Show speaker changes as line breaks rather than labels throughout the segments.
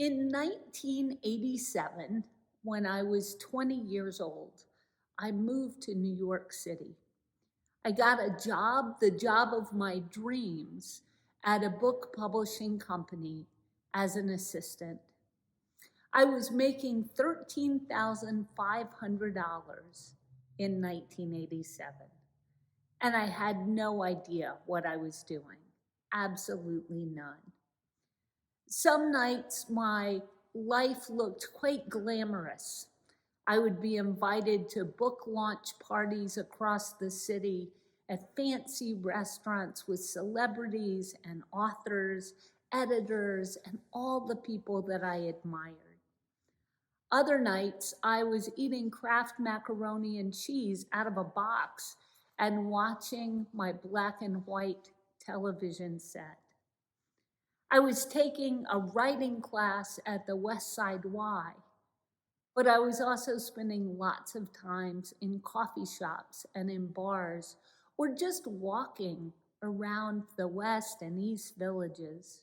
In 1987, when I was 20 years old, I moved to New York City. I got a job, the job of my dreams, at a book publishing company as an assistant. I was making $13,500 in 1987, and I had no idea what I was doing. Absolutely none. Some nights my life looked quite glamorous. I would be invited to book launch parties across the city at fancy restaurants with celebrities and authors, editors, and all the people that I admired. Other nights, I was eating Kraft macaroni and cheese out of a box and watching my black and white television set. I was taking a writing class at the West Side Y, but I was also spending lots of times in coffee shops and in bars or just walking around the West and East villages.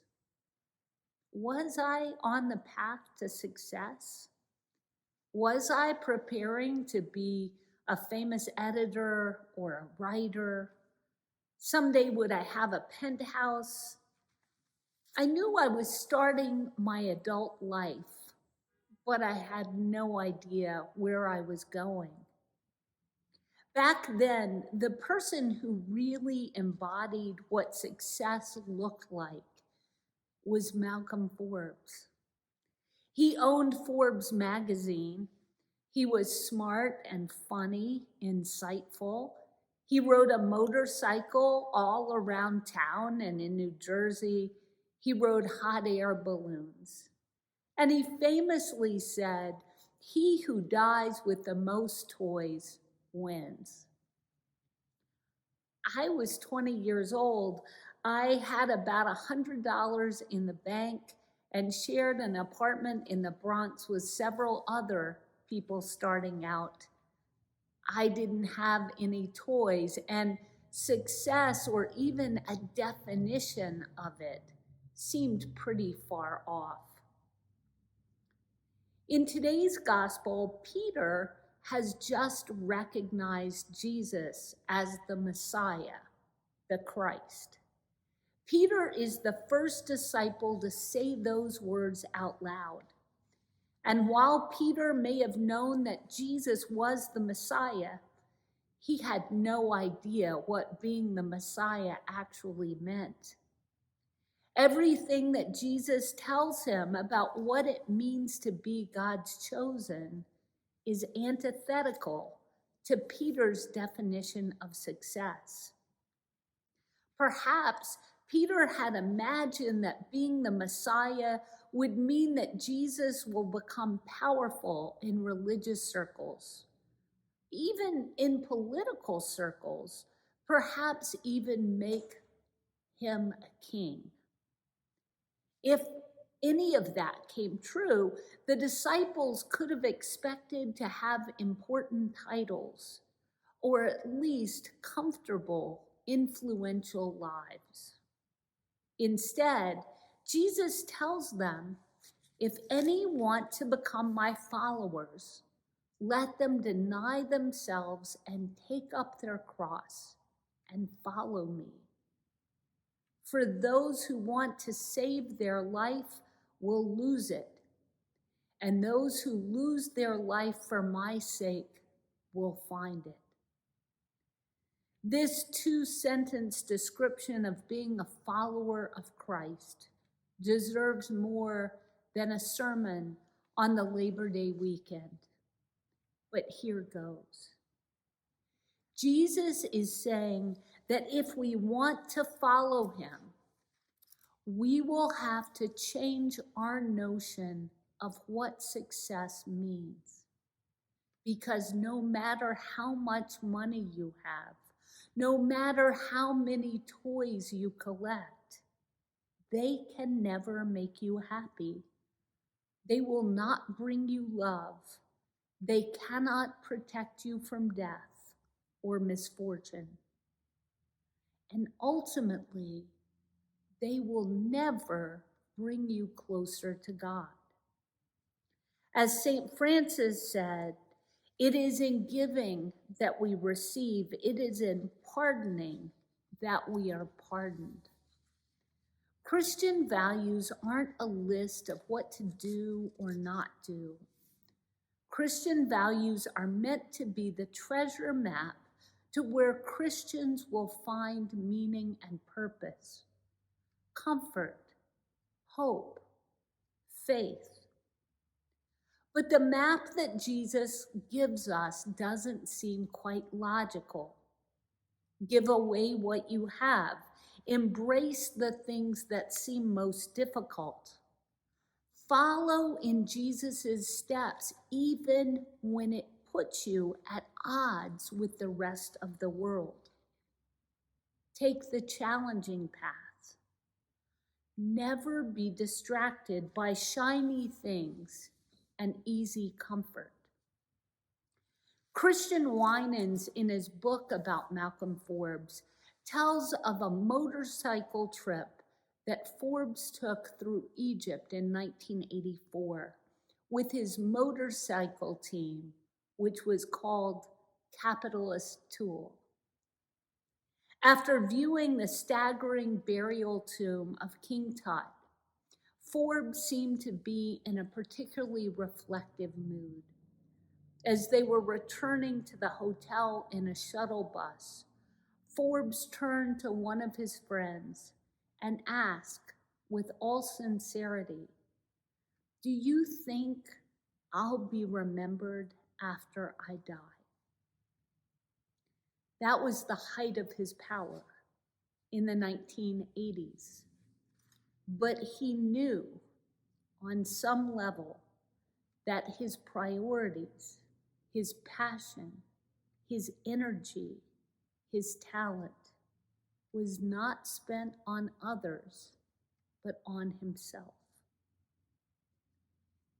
Was I on the path to success? Was I preparing to be a famous editor or a writer? Someday would I have a penthouse? I knew I was starting my adult life, but I had no idea where I was going. Back then, the person who really embodied what success looked like was Malcolm Forbes. He owned Forbes magazine. He was smart and funny, insightful. He rode a motorcycle all around town, and in New Jersey, he rode hot air balloons. And he famously said, "He who dies with the most toys wins." I was 20 years old. I had about $100 in the bank and shared an apartment in the Bronx with several other people starting out. I didn't have any toys, and success, or even a definition of it, seemed pretty far off. In today's gospel, Peter has just recognized Jesus as the Messiah, the Christ. Peter is the first disciple to say those words out loud. And while Peter may have known that Jesus was the Messiah, he had no idea what being the Messiah actually meant. Everything that Jesus tells him about what it means to be God's chosen is antithetical to Peter's definition of success. Perhaps Peter had imagined that being the Messiah would mean that Jesus will become powerful in religious circles, even in political circles, perhaps even make him a king. If any of that came true, the disciples could have expected to have important titles, or at least comfortable, influential lives. Instead, Jesus tells them, "If any want to become my followers, let them deny themselves and take up their cross and follow me. For those who want to save their life will lose it, and those who lose their life for my sake will find it." This two-sentence description of being a follower of Christ deserves more than a sermon on the Labor Day weekend. But here goes. Jesus is saying that if we want to follow him, we will have to change our notion of what success means. Because no matter how much money you have, no matter how many toys you collect, they can never make you happy. They will not bring you love. They cannot protect you from death or misfortune. And ultimately, they will never bring you closer to God. As St. Francis said, it is in giving that we receive, it is in pardoning that we are pardoned. Christian values aren't a list of what to do or not do. Christian values are meant to be the treasure map to where Christians will find meaning and purpose, comfort, hope, faith. But the map that Jesus gives us doesn't seem quite logical. Give away what you have. Embrace the things that seem most difficult. Follow in Jesus' steps, even when it puts you at odds with the rest of the world. Take the challenging path. Never be distracted by shiny things and easy comfort. Christian Winans, in his book about Malcolm Forbes, tells of a motorcycle trip that Forbes took through Egypt in 1984 with his motorcycle team, which was called Capitalist Tool. After viewing the staggering burial tomb of King Tut, Forbes seemed to be in a particularly reflective mood. As they were returning to the hotel in a shuttle bus, Forbes turned to one of his friends and asked with all sincerity, "Do you think I'll be remembered after I die?" That was the height of his power in the 1980s. But he knew on some level that his priorities, his passion, his energy, his talent was not spent on others, but on himself.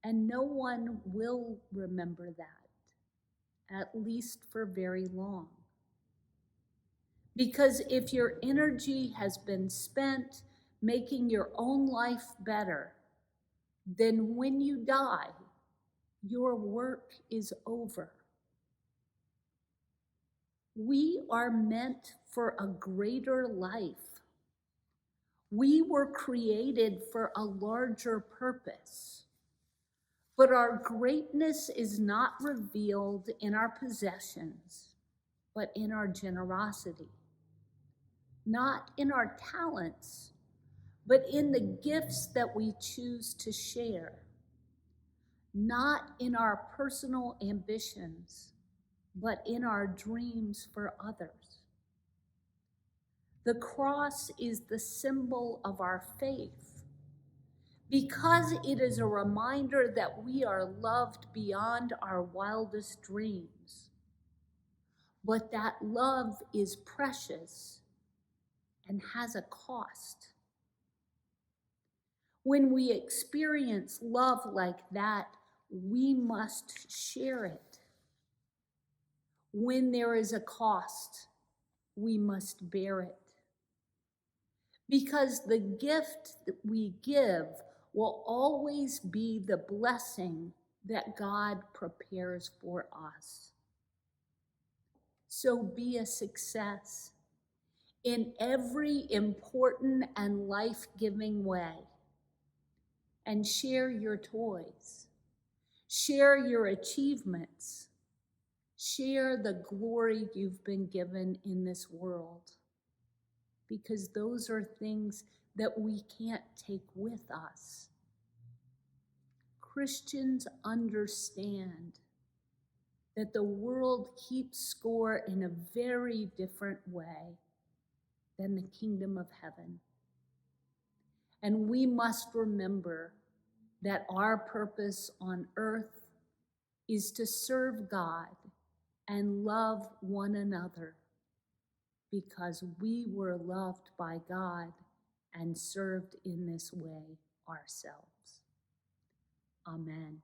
And no one will remember that, at least for very long. Because if your energy has been spent making your own life better, then when you die, your work is over. We are meant for a greater life. We were created for a larger purpose. But our greatness is not revealed in our possessions, but in our generosity. Not in our talents, but in the gifts that we choose to share. Not in our personal ambitions, but in our dreams for others. The cross is the symbol of our faith because it is a reminder that we are loved beyond our wildest dreams, but that love is precious and has a cost. When we experience love like that, we must share it. When there is a cost, we must bear it. Because the gift that we give will always be the blessing that God prepares for us. So be a success in every important and life-giving way. And share your toys. Share your achievements. Share the glory you've been given in this world. Because those are things that we can't take with us. Christians understand that the world keeps score in a very different way than the kingdom of heaven. And we must remember that our purpose on earth is to serve God and love one another because we were loved by God and served in this way ourselves. Amen.